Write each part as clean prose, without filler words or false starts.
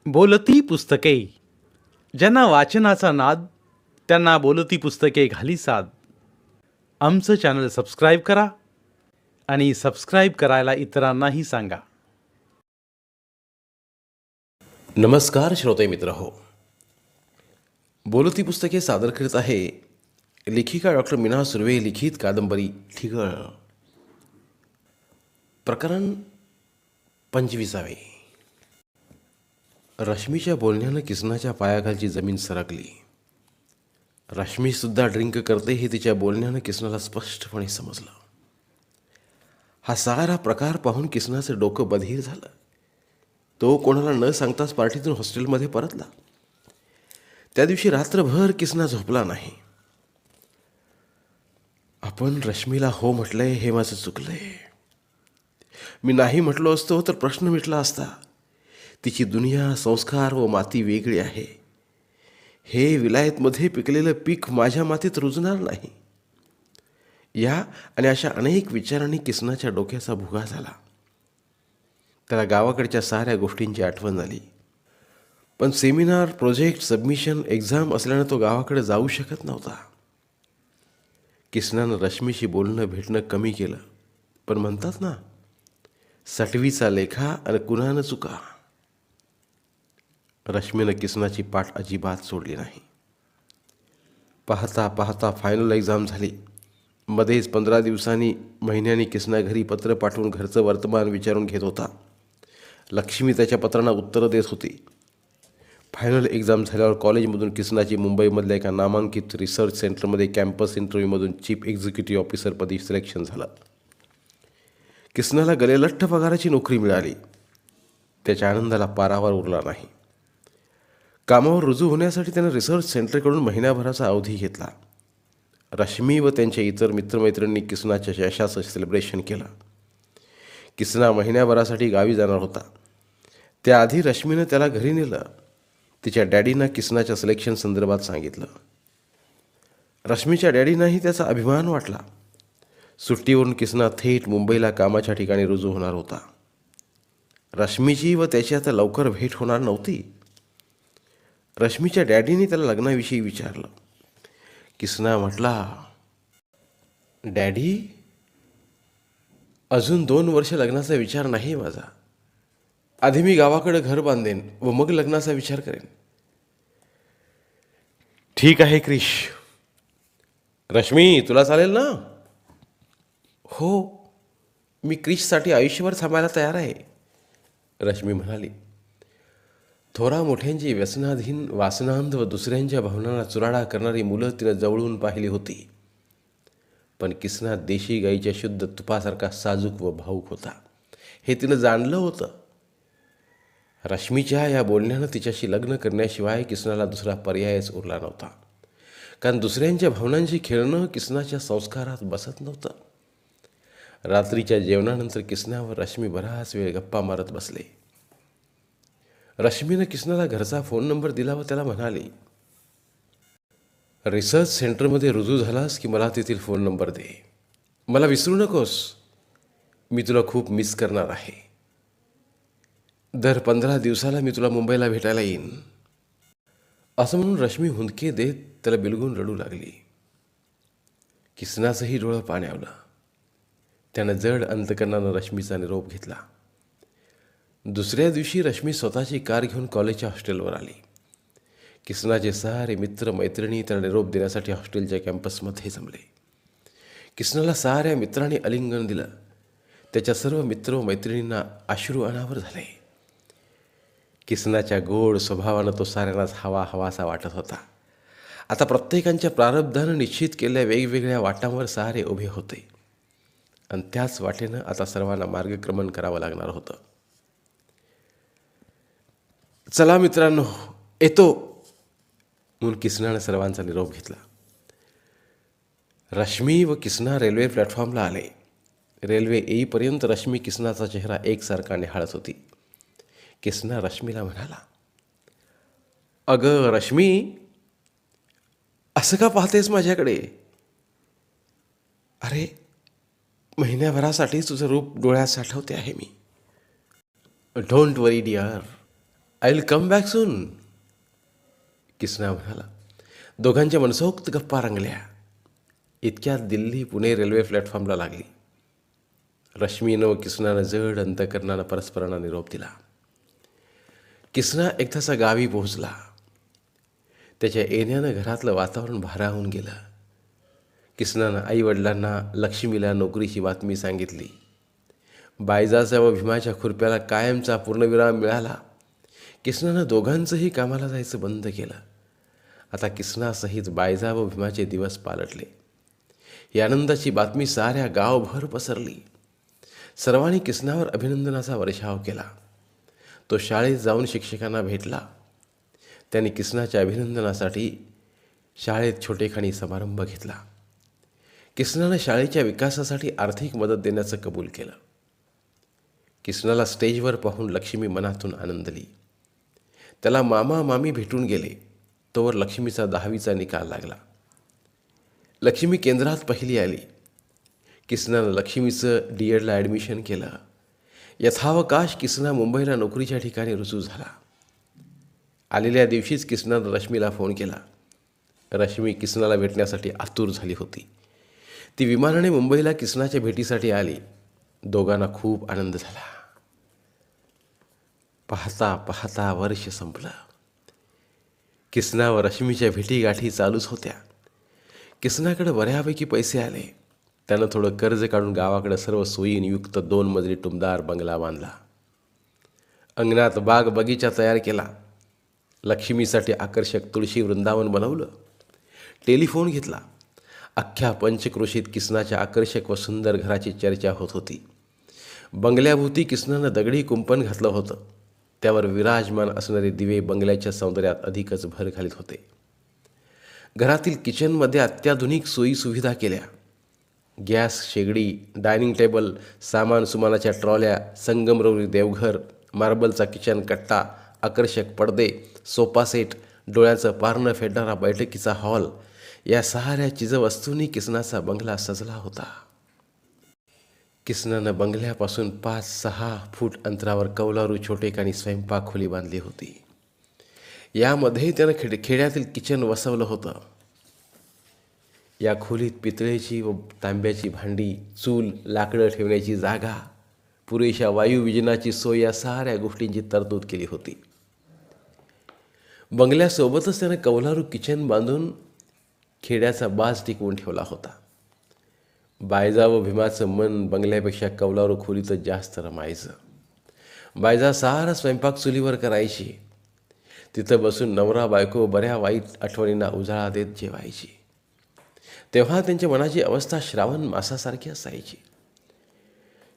बोलती पुस्तके. ज्यांना वाचनाचा नाद त्यांना बोलती पुस्तके घाली साद. आमचं चॅनल सबस्क्राईब करा आणि सबस्क्राईब करायला इतरांनाही सांगा. नमस्कार श्रोते मित्र हो. बोलती पुस्तके सादर करीत आहे लेखिका डॉक्टर मीना सुर्वे लिखित कादंबरी ठिगळ. प्रकरण 25. रश्मीच्या बोलण्यानं किसनाच्या पायाखालची जमीन सरकली. रश्मीसुद्धा ड्रिंक करते हे तिच्या बोलण्यानं किसनाला स्पष्टपणे समजलं. हा सारा प्रकार पाहून किसनाचं डोकं बधीर झालं. तो कोणाला न सांगताच पार्टीतून हॉस्टेलमध्ये परतला. त्या दिवशी रात्रभर किसना झोपला नाही. आपण रश्मीला हो म्हटलंय हे माझं चुकलंय. मी नाही म्हटलो असतो तर प्रश्न मिटला असता. तिची दुनिया, संस्कार व माती वेगळी आहे. हे विलायतमध्ये पिकलेलं पीक माझ्या मातीत रुजणार नाही. या आणि अशा अनेक विचारांनी किसनाच्या डोक्याचा भुगा झाला. त्याला गावाकडच्या साऱ्या गोष्टींची आठवण झाली. पण सेमिनार, प्रोजेक्ट, सबमिशन, एक्झाम असल्यानं तो गावाकडे जाऊ शकत नव्हता. किसनानं रश्मीशी बोलणं भेटणं कमी केलं. पण म्हणतात ना, सटवीचा लेखा आणि कुणानं चुका. रश्मीनं किसनाची पाठ अजिबात सोडली नाही. पाहता पाहता फायनल एक्झाम झाली. मध्येच 15 दिवसांनी, महिन्यांनी किसना घरी पत्र पाठवून घरचं वर्तमान विचारून घेत होता. लक्ष्मी त्याच्या पत्रांना उत्तरं देत होती. फायनल एक्झाम झाल्यावर कॉलेजमधून किसनाची मुंबईमधल्या एका नामांकित रिसर्च सेंटरमध्ये कॅम्पस इंटरव्ह्यूमधून चीफ एक्झिक्युटिव्ह ऑफिसरपदी सिलेक्शन झालं. किसनाला गलेलठ्ठ पगाराची नोकरी मिळाली. त्याच्या आनंदाला पारावर उरला नाही. कामावर रुजू होण्यासाठी त्यानं रिसर्च सेंटरकडून महिन्याभराचा अवधी घेतला. रश्मी व त्यांच्या इतर मित्रमैत्रिणींनी किसनाच्या यशाचं सेलिब्रेशन केलं. किसना महिन्याभरासाठी गावी जाणार होता. त्याआधी रश्मीनं त्याला घरी नेलं. तिच्या डॅडींना किसनाच्या सिलेक्शन संदर्भात सांगितलं. रश्मीच्या डॅडींनाही त्याचा अभिमान वाटला. सुट्टीवरून किसना थेट मुंबईला कामाच्या ठिकाणी रुजू होणार होता. रश्मीची व त्याची आता लवकर भेट होणार नव्हती. रश्मीच्या डॅडीने त्याला लग्नाविषयी विचारलं. किसना म्हटला, डॅडी, अजून 2 वर्ष लग्नाचा विचार नाही माझा. आधी मी गावाकडे घर बांधेन व मग लग्नाचा विचार करेन. ठीक आहे क्रिश. रश्मी, तुला चालेल ना? हो, मी क्रिशसाठी आयुष्यभर थांबायला तयार आहे, रश्मी म्हणाली. थोरा मोठ्यांची व्यसनाधीन, वासनांध व दुसऱ्यांच्या भावनांना चुराडा करणारी मुलं तिनं जवळून पाहिली होती. पण किसना देशी गाईच्या शुद्ध तुपासारखा साजूक व भावूक होता हे तिनं जाणलं होतं. रश्मीच्या या बोलण्यानं तिच्याशी लग्न करण्याशिवाय किसनाला दुसरा पर्यायच उरला नव्हता. कारण दुसऱ्यांच्या भावनांशी खेळणं किसनाच्या संस्कारात बसत नव्हतं. रात्रीच्या जेवणानंतर किसनावर रश्मी बराच वेळ गप्पा मारत बसले. रश्मीनं किसनाला घरचा फोन नंबर दिला व त्याला म्हणाली, रिसर्च सेंटरमध्ये रुजू झालास की मला तेथील फोन नंबर दे. मला विसरू नकोस. मी तुला खूप मिस करणार आहे. दर 15 दिवसाला मी तुला मुंबईला भेटायला येईन. असं म्हणून रश्मी हुंदके देत त्याला बिलगून रडू लागली. किसनाचंही डोळं पाण्यावलं. त्यानं जड अंतकरणानं रश्मीचा निरोप घेतला. दुसऱ्या दिवशी रश्मी स्वतःची कार घेऊन कॉलेजच्या हॉस्टेलवर आली. किसनाचे सारे मित्र मैत्रिणी त्याला निरोप देण्यासाठी हॉस्टेलच्या कॅम्पसमध्ये जमले. किसनाला साऱ्या मित्रांनी आलिंगन दिलं. त्याच्या सर्व मित्र व मैत्रिणींना अश्रू अनावर झाले. किसनाच्या गोड स्वभावानं तो साऱ्यांनाच हवासा वाटत होता. आता प्रत्येकांच्या प्रारब्धानं निश्चित केलेल्या वेगवेगळ्या वाटांवर सारे उभे होते आणि त्याच वाटेनं आता सर्वांना मार्गक्रमण करावं लागणार होतं. चला मित्रांनो, येतो, म्हणून किसनानं सर्वांचा निरोप घेतला. रश्मी व किसना रेल्वे प्लॅटफॉर्मला आले. रेल्वे येईपर्यंत रश्मी किसनाचा चेहरा एकसारखा निहाळत होती. किसना रश्मीला म्हणाला, अगं रश्मी, असं का पाहतेस माझ्याकडे? अरे, महिन्याभरासाठी तुझं रूप डोळ्यात साठवते आहे मी. Don't worry dear, I will come back soon, Kisna म्हणाला. दोघांच्या मनसोक्त गप्पा रंगल्या. इतक्यात दिल्ली पुणे रेल्वे प्लॅटफॉर्मला लागली. रश्मीनं व किसनानं जड अंतकरणानं परस्परांना निरोप दिला. किसना एकदाचा गावी पोहोचला. त्याच्या येण्यानं घरातलं वातावरण भारावून गेलं. किसनानं आईवडिलांना लक्ष्मीला नोकरीची बातमी सांगितली. बायजाच्या व भीमाच्या खुरप्याला कायमचा पूर्णविराम मिळाला. किसनानं दोघांचंही कामाला जायचं बंद केलं. आता किसनासहित बायजा व भीमाचे दिवस पालटले. ही आनंदाची बातमी साऱ्या गावभर पसरली. सर्वांनी किसनावर अभिनंदनाचा वर्षाव केला. तो शाळेत जाऊन शिक्षकांना भेटला. त्यांनी किसनाच्या अभिनंदनासाठी शाळेत छोटेखानी समारंभ घेतला. किसनानं शाळेच्या विकासासाठी आर्थिक मदत देण्याचं कबूल केलं. किसनाला स्टेजवर पाहून लक्ष्मी मनातून आनंदली. त्याला मामा मामी भेटून गेले. तोवर लक्ष्मीचा 10वीचा निकाल लागला. लक्ष्मी केंद्रात पहिली आली. किसनानं लक्ष्मीचं DEDला ॲडमिशन केलं. यथावकाश किसना मुंबईला नोकरीच्या ठिकाणी रुजू झाला. आलेल्या दिवशीच किसनानं रश्मीला फोन केला. रश्मी किसनाला भेटण्यासाठी आतुर झाली होती. ती विमानाने मुंबईला किसनाच्या भेटीसाठी आली. दोघांना खूप आनंद झाला. पाहता पाहता वर्ष संपलं. किसना व रश्मीच्या भेटीगाठी चालूच होत्या. किसनाकडे बऱ्यापैकी पैसे आले. त्यानं थोडं कर्ज काढून गावाकडे सर्व सोयींयुक्त 2 मजली टुमदार बंगला बांधला. अंगणात बाग बगीचा तयार केला. लक्ष्मीसाठी आकर्षक तुळशी वृंदावन बनवलं. टेलिफोन घेतला. अख्ख्या पंचक्रोशीत किसनाच्या आकर्षक व सुंदर घराची चर्चा होत होती. बंगल्याभोवती किसनानं दगडी कुंपण घातलं होतं. त्यावर विराजमान असणारे दिवे बंगल्याच्या सौंदर्यात अधिकच भर घालीत होते. घरातील किचनमध्ये अत्याधुनिक सोयीसुविधा केल्या. गॅस, शेगडी, डायनिंग टेबल, सामान सुमानाच्या ट्रॉल्या, संगमरवरी देवघर, मार्बलचा किचन कट्टा, आकर्षक पडदे, सोफा सेट, डोळ्याचं पारणं फेडणारा बैठकीचा हॉल, या साऱ्या चीजवस्तूंनी किसनाचा बंगला सजला होता. किसनानं बंगल्यापासून 5-6 फूट अंतरावर कौलारू छोटेखानी स्वयंपाक खोली बांधली होती. यामध्ये त्यानं खेड्यातील किचन वसवलं होतं. या खोलीत पितळेची व तांब्याची भांडी, चूल, लाकडं ठेवण्याची जागा, पुरेशा वायुविजनाची सोय या साऱ्या गोष्टींची तरतूद केली होती. बंगल्यासोबतच त्यानं कौलारू किचन बांधून खेड्याचा बाज टिकवून ठेवला होता. बायजा व भीमाचं मन बंगल्यापेक्षा कौलारू खोलीतच जास्त रमायचं. बायजा सारा स्वयंपाक चुलीवर करायची. तिथं बसून नवरा बायको बऱ्या वाईट आठवणींना उजाळा देत जेवायची. तेव्हा त्यांच्या मनाची अवस्था श्रावण मासासारखी असायची.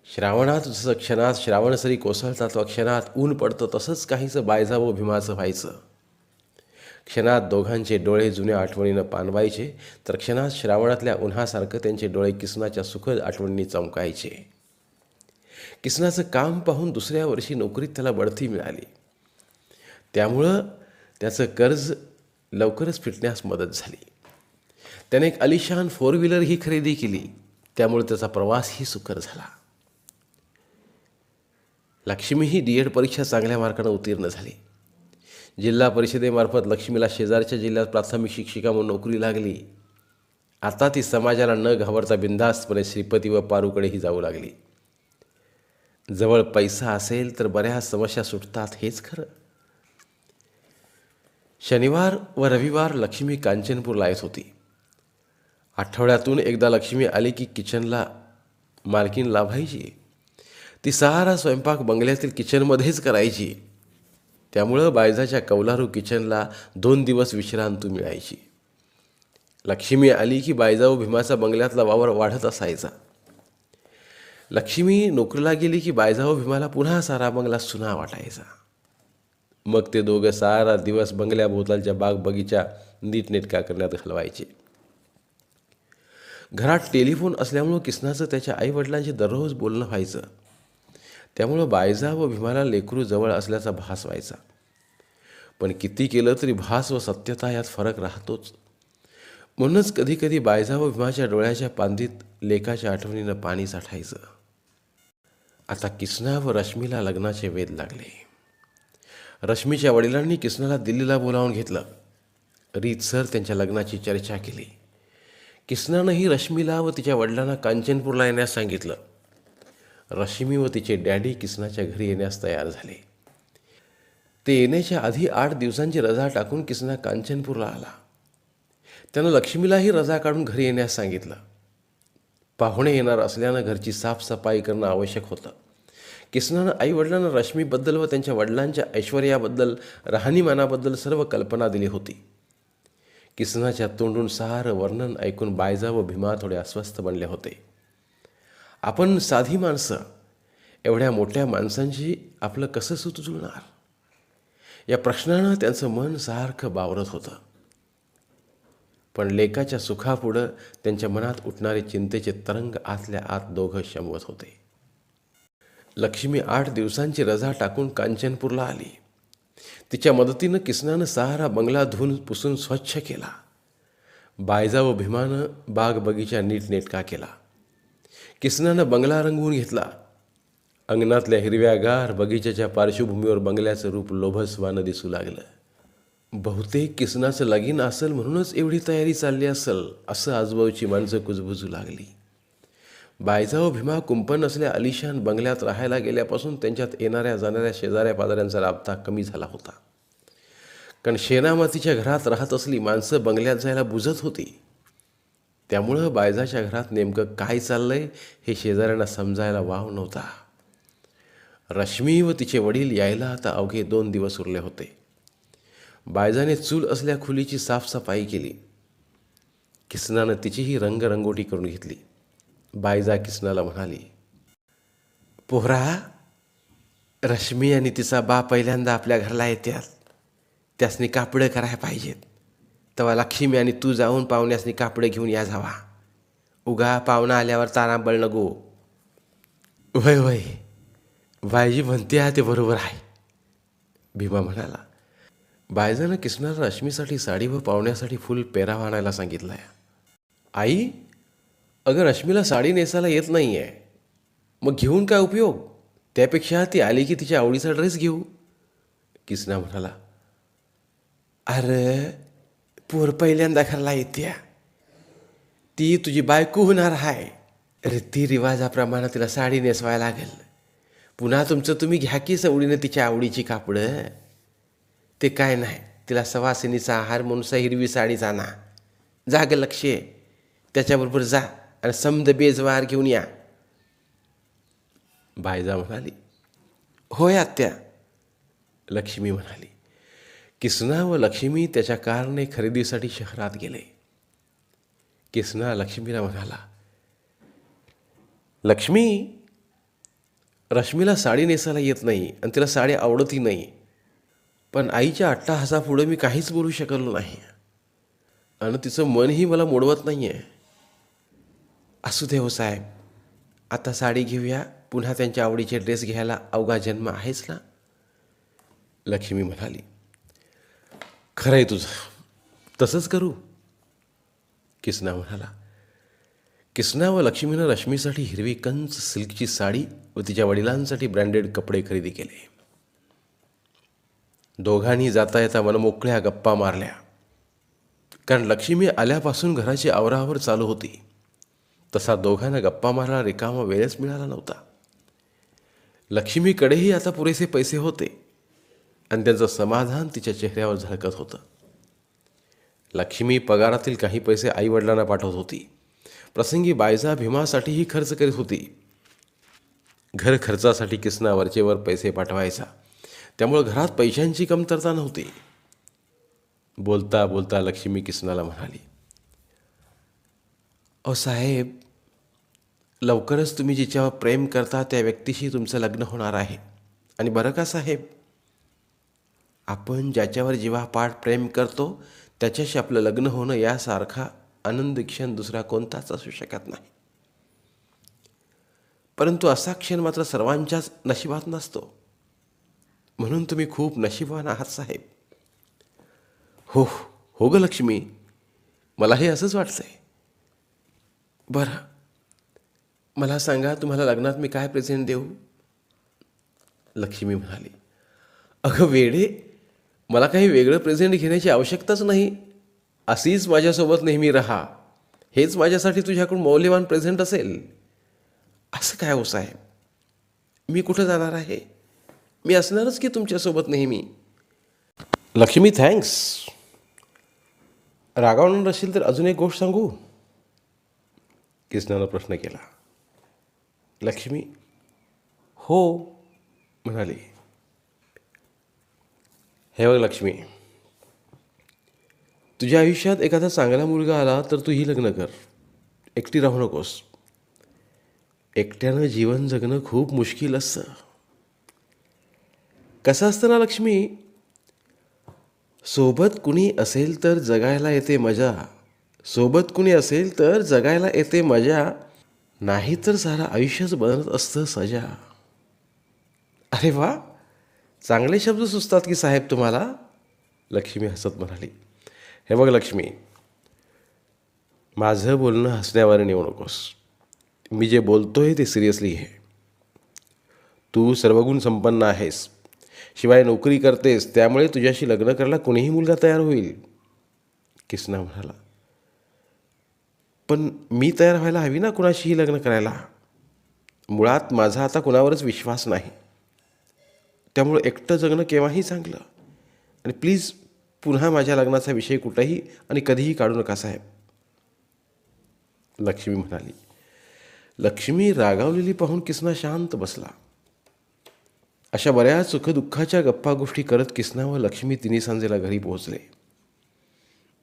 श्रावणात जसं क्षणात श्रावणसरी कोसळतात व क्षणात ऊन पडतं, तसंच काहीचं बायजा व भीमाचं व्हायचं. क्षणात दोघांचे डोळे जुन्या आठवणीनं पाणवायचे, तर क्षणात श्रावणातल्या उन्हासारखं त्यांचे डोळे किसनाच्या सुखद आठवणींनी चमकायचे. किसनाचं काम पाहून दुसऱ्या वर्षी नोकरीत त्याला बढती मिळाली. त्यामुळं त्याचं कर्ज लवकरच फिटण्यास मदत झाली. त्याने एक अलिशान 4 व्हीलर ही खरेदी केली. त्यामुळे त्याचा प्रवासही सुकर झाला. लक्ष्मी ही DED परीक्षा चांगल्या मार्कानं उत्तीर्ण झाली. जिल्हा परिषदेमार्फत लक्ष्मीला शेजारच्या जिल्ह्यात प्राथमिक शिक्षिका म्हणून नोकरी लागली. आता ती समाजाला न घाबरता बिनधास्तपणे श्रीपती व पारूकडेही जाऊ लागली. जवळ पैसा असेल तर बऱ्याच समस्या सुटतात, हेच खरं. शनिवार व रविवार लक्ष्मी कांचनपूरला येत होती. आठवड्यातून एकदा लक्ष्मी आली की किचनला मालकीण लाभायची. ती सारा स्वयंपाक बंगल्यातील किचनमध्येच करायची. त्यामुळं बायजाच्या कौलारू किचनला 2 दिवस विश्रांती मिळायची. लक्ष्मी आली की बायजा व भीमाचा बंगल्यातला वावर वाढत असायचा. लक्ष्मी नोकरीला गेली की बायजा व भीमाला पुन्हा सारा बंगला सुना वाटायचा. मग ते दोघं सारा दिवस बंगल्याभोवतालच्या बाग बगीचा नीटनेटका करण्यात घालवायचे. घरात टेलिफोन असल्यामुळं किसनाचं त्याच्या आईवडिलांशी दररोज बोलणं व्हायचं. त्यामुळं बायजा व भीमाला लेकरू जवळ असल्याचा भास व्हायचा. पण किती केलं तरी भास व सत्यता यात फरक राहतोच. म्हणूनच कधीकधी बायजा व भीमाच्या डोळ्याच्या पांदीत लेकाच्या आठवणीनं पाणी साठायचं. आता किसना व रश्मीला लग्नाचे वेध लागले. रश्मीच्या वडिलांनी किसनाला दिल्लीला बोलावून घेतलं. रीतसर त्यांच्या लग्नाची चर्चा केली. किसनानंही रश्मीला व तिच्या वडिलांना कांचनपूरला येण्यास सांगितलं. रश्मी व तिचे डॅडी किसनाच्या घरी येण्यास तयार झाले. ते येण्याच्या आधी 8 दिवसांची रजा टाकून किसना कांचनपूरला आला. त्यानं लक्ष्मीलाही रजा काढून घरी येण्यास सांगितलं. पाहुणे येणार असल्यानं घरची साफसफाई करणं आवश्यक होतं. किसनानं आईवडिलांना रश्मीबद्दल व त्यांच्या वडिलांच्या ऐश्वर्याबद्दल, राहणीमानाबद्दल सर्व कल्पना दिली होती. किसनाच्या तोंडून सारं वर्णन ऐकून बायजा व भीमा थोडे अस्वस्थ बनले होते. आपण साधी माणसं एवढ्या मोठ्या माणसांशी आपलं कसं सूत जुळणार, या प्रश्नानं त्यांचं मन सारखं बावरत होतं. पण लेकाच्या सुखापुढं त्यांच्या मनात उठणारे चिंतेचे तरंग आतल्या आत दोघं शमवत होते. लक्ष्मी 8 दिवसांची रजा टाकून कांचनपूरला आली. तिच्या मदतीनं किसनानं सारा बंगला धुवून पुसून स्वच्छ केला. बायजा व भीमानं बाग बगीचा नीटनेटका केला. किसनानं बंगला रंगवून घेतला. अंगणातल्या हिरव्यागार बगीच्याच्या पार्श्वभूमीवर बंगल्याचं रूप लोभसवानं दिसू लागलं. बहुतेक किसनाचं लगीन असेल म्हणूनच एवढी तयारी चालली असेल असं आजूबाजूची माणसं कुजबुजू लागली. बायजा व भीमा कुंपण असल्या अलिशान बंगल्यात राहायला गेल्यापासून त्यांच्यात येणाऱ्या जाणाऱ्या शेजाऱ्या पाजाऱ्यांचा राबता कमी झाला होता. कारण शेणामातीच्या घरात राहत असली माणसं बंगल्यात जायला बुजत होती. त्यामुळं बायजाच्या घरात नेमकं काय चाललंय हे शेजाऱ्यांना समजायला वाव नव्हता. रश्मी व तिचे वडील यायला आता अवघे 2 दिवस उरले होते. बायजाने चूल असल्या खोलीची साफसफाई केली. किसनानं तिचीही रंगरंगोटी करून घेतली. बायजा किसनाला म्हणाली, पोहरा, रश्मी आणि तिचा बा पहिल्यांदा आपल्या घरला येतात. त्यासनी कापडं करायला पाहिजेत. तेव्हा लक्ष्मी आणि तू जाऊन पाहुण्यासनी कापडं घेऊन या जावा. उगा पाहुणा आल्यावर तारांबळ नको. वय वय, बायजी म्हणते ते बरोबर आहे, भीमा म्हणाला. बायजानं किसनाला रश्मीसाठी साडी व पाहुण्यासाठी फुल पेरावा आणायला सांगितलंय. आई, अगं रश्मीला साडी नेसायला येत नाही आहे, मग घेऊन काय उपयोग? त्यापेक्षा ती आली की तिच्या आवडीचा ड्रेस घेऊ, किसना म्हणाला. अरे पोर पहिल्यांदा घरला येत्या, ती तुझी बायको होणार आहे. रीतिरिवाजाप्रमाणे तिला साडी नेसवायला लागेल. पुन्हा तुमचं तुम्ही घ्या की सवडीनं तिच्या आवडीची कापडं. ते काय नाही, तिला सवासिनीचा आहार म्हणून हिरवी साडीच आणा. जा ग लक्ष, त्याच्याबरोबर जा आणि समद बेजवार घेऊन या. बायजा म्हणाली. होय आत्या, लक्ष्मी म्हणाली. किसना व लक्ष्मी त्याच्या कारने खरेदीसाठी शहरात गेले. किसना लक्ष्मीला म्हणाला, लक्ष्मी, रश्मीला साडी नेसायला येत नाही आणि तिला साडी आवडतही नाही. पण आईच्या अट्टाहासापुढं मी काहीच बोलू शकलो नाही आणि तिचं मनही मला मोडवत नाही आहे. असू दे हो साहेब, आता साडी घेऊया. पुन्हा त्यांच्या आवडीचे ड्रेस घ्यायला अवघा जन्म आहेच ना, लक्ष्मी म्हणाली. खरं आहे तुझं, तसंच करू, किसना म्हणाला. किसना व लक्ष्मीनं रश्मीसाठी हिरवी कंच सिल्कची साडी व तिच्या वडिलांसाठी ब्रँडेड कपडे खरेदी केले. दोघांनी जाता येता मनमोकळ्या गप्पा मारल्या. कारण लक्ष्मी आल्यापासून घराची आवरावर चालू होती. तसा दोघांना गप्पा मारायला रिकामा वेळच मिळाला नव्हता. लक्ष्मीकडेही आता पुरेसे पैसे होते आणि त्यांचं समाधान तिच्या चेहऱ्यावर झळकत होतं. लक्ष्मी पगारातील काही पैसे आईवडिलांना पाठवत होती. प्रसंगी बायजा भीमासाठीही खर्च करीत होती. घर खर्चासाठी किसना वरचेवर पैसे पाठवायचा, त्यामुळे घरात पैशांची कमतरता नव्हती. बोलता बोलता लक्ष्मी किसनाला म्हणाली, अहो साहेब, लवकरच तुम्ही जिच्यावर प्रेम करता त्या व्यक्तीशी तुमचं लग्न होणार आहे. आणि बरं का साहेब, आपण ज्याच्यावर जीवापाड प्रेम करतो त्याच्याशी आपलं लग्न होणं यासारखा आनंदी क्षण दुसरा कोणताच असू शकत नाही. परंतु असा क्षण मात्र सर्वांच्याच नशिबात नसतो. म्हणून तुम्ही खूप नशिबवान आहात साहेब. हो हो ग लक्ष्मी, मलाही असंच वाटतंय. बरं, मला सांगा, तुम्हाला लग्नात मी काय प्रेझेंट देऊ, लक्ष्मी म्हणाली. अगं वेडे, मला काही वेगळं प्रेझेंट घेण्याची आवश्यकताच नाही. अशीच माझ्यासोबत नेहमी राहा, हेच माझ्यासाठी तुझ्याकडून मौल्यवान प्रेझेंट असेल. असं काय हो साहेब, मी कुठं जाणार आहे? मी असणारच की तुमच्यासोबत नेहमी. लक्ष्मी थँक्स. रागावणार असेल तर अजून एक गोष्ट सांगू? किसनानं प्रश्न केला. लक्ष्मी हो म्हणाली. हे बघ लक्ष्मी, तुझ्या आयुष्यात एखादा चांगला मुलगा आला तर तू ही लग्न कर. एकटी राहू नकोस. एकट्यानं जीवन जगणं खूप मुश्किल असतं. कसं असतं ना लक्ष्मी, सोबत कुणी असेल तर जगायला येते मजा. सोबत कुणी असेल तर जगायला येते मजा, नाही तर सारं आयुष्यच बनत असतं सजा. अरे वा, चांगले शब्द सुचतात की साहेब तुम्हाला, लक्ष्मी हसत म्हणाली. हे बघ लक्ष्मी, माझं बोलणं हसण्यावर नेऊ नकोस. मी जे बोलतोय ते सिरियसली घे. तू सर्वगुण संपन्न आहेस, शिवाय नोकरी करतेस, त्यामुळे तुझ्याशी लग्न करायला कोणीही मुलगा तयार होईल. किसना म्हणाला. पण मी तयार व्हायला हवी ना कुणाशीही लग्न करायला. मुळात माझा आता कुणावरच विश्वास नाही, त्यामुळं एकटं जगणं केव्हाही चांगलं. आणि प्लीज पुन्हा माझ्या लग्नाचा विषय कुठंही आणि कधीही काढू नका साहेब, लक्ष्मी म्हणाली. लक्ष्मी रागावलेली पाहून किसना शांत बसला. अशा बऱ्याच सुखदुःखाच्या गप्पा गोष्टी करत किसना व लक्ष्मी तिन्ही सांजेला घरी पोहोचले.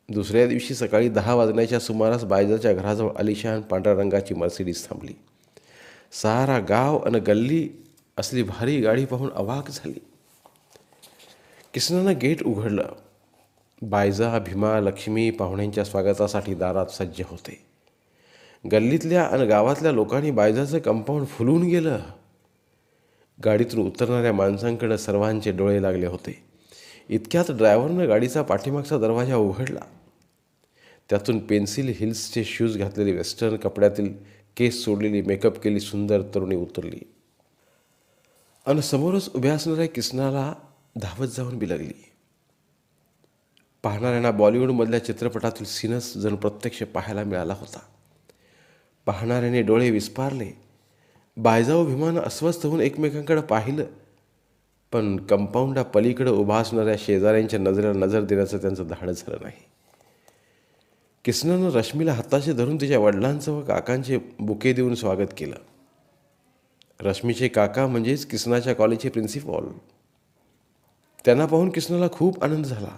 दुसऱ्या दिवशी सकाळी 10 वाजण्याच्या सुमारास बायजाच्या घराजवळ आलिशान पांढऱ्या रंगाची मर्सिडीज थांबली. सारा गाव आणि गल्ली असली भारी गाडी पाहून अवाक झाली. किसनानं गेट उघडलं. बायजा, भीमा, लक्ष्मी पाहुण्यांच्या स्वागतासाठी दारात सज्ज होते. गल्लीतल्या आणि गावातल्या लोकांनी बायजाचं कंपाऊंड फुलून गेलं. गाडीतून उतरणाऱ्या माणसांकडे सर्वांचे डोळे लागले होते. इतक्यात ड्रायव्हरनं गाडीचा पाठीमागचा दरवाजा उघडला. त्यातून पेन्सिल हिल्सचे शूज घातलेली, वेस्टर्न कपड्यातील केस सोडलेली, मेकअप केली सुंदर तरुणी उतरली आणि समोरच उभ्या असणाऱ्या किसनाला धावत जाऊन बिलगली. पाहणाऱ्यांना बॉलिवूडमधल्या चित्रपटातील सीनच जणू प्रत्यक्ष पाहायला मिळाला होता. पाहणाऱ्याने डोळे विस्पारले. बायजा व भीमानं अस्वस्थ होऊन एकमेकांकडे पाहिलं, पण कंपाऊंडा पलीकडे उभा असणाऱ्या शेजाऱ्यांच्या नजरेला नजर देण्याचं त्यांचं धाडस झालं नाही. किसनानं रश्मीला हाताशी धरून तिच्या वडिलांचं व काकांचे बुके देऊन स्वागत केलं. रश्मीचे काका म्हणजेच किसनाच्या कॉलेजचे प्रिन्सिपॉल. त्यांना पाहून किसनाला खूप आनंद झाला.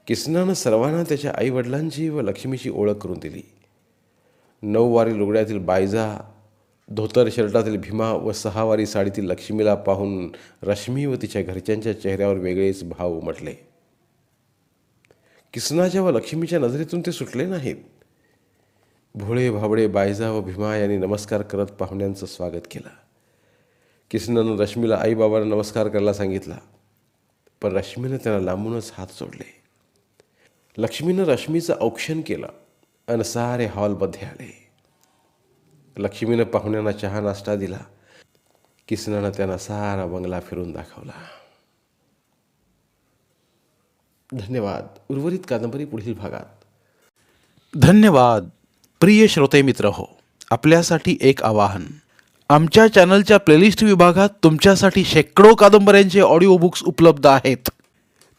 किसनानं सर्वांना त्याच्या आईवडिलांची व लक्ष्मीची ओळख करून दिली. 9 वारी लुगड्यातील बायजा, धोतर शर्टातील भीमा व 6 वारी साडीतील लक्ष्मीला पाहून रश्मी व तिच्या घरच्यांच्या चेहऱ्यावर वेगळेच भाव उमटले. किसनाच्या व लक्ष्मीच्या नजरेतून ते सुटले नाहीत. भोळे भाबडे बायजा व भीमा यांनी नमस्कार करत पाहुण्यांचं स्वागत केलं. किसनानं रश्मीला आईबाबांना नमस्कार करायला सांगितला, पण रश्मीनं त्यांना लांबूनच हात सोडले. लक्ष्मीनं रश्मीचं औक्षण केलं आणि सारे हॉलमध्ये आले. लक्ष्मीनं पाहुण्यांना चहा नाश्ता दिला. किसनानं त्यांना सारा बंगला फिरून दाखवला. धन्यवाद. उर्वरित कादंबरी पुढील भागात. धन्यवाद. प्रिय श्रोते मित्र हो, आपल्यासाठी एक आवाहन. आमच्या चॅनलच्या प्लेलिस्ट विभागात तुमच्यासाठी शेकडो कादंबऱ्यांचे ऑडिओ बुक्स उपलब्ध आहेत.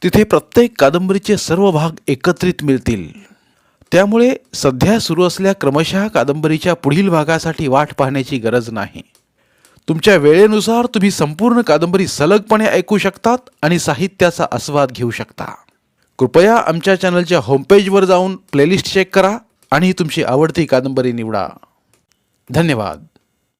तिथे प्रत्येक कादंबरीचे सर्व भाग एकत्रित मिळतील. त्यामुळे सध्या सुरू असलेल्या क्रमशः कादंबरीच्या पुढील भागासाठी वाट पाहण्याची गरज नाही. तुमच्या वेळेनुसार तुम्ही संपूर्ण कादंबरी सलगपणे ऐकू शकतात आणि साहित्याचा आस्वाद घेऊ शकता. कृपया आमच्या चॅनलच्या होमपेजवर जाऊन प्लेलिस्ट चेक करा आणि तुमची आवडती कादंबरी निवडा. धन्यवाद.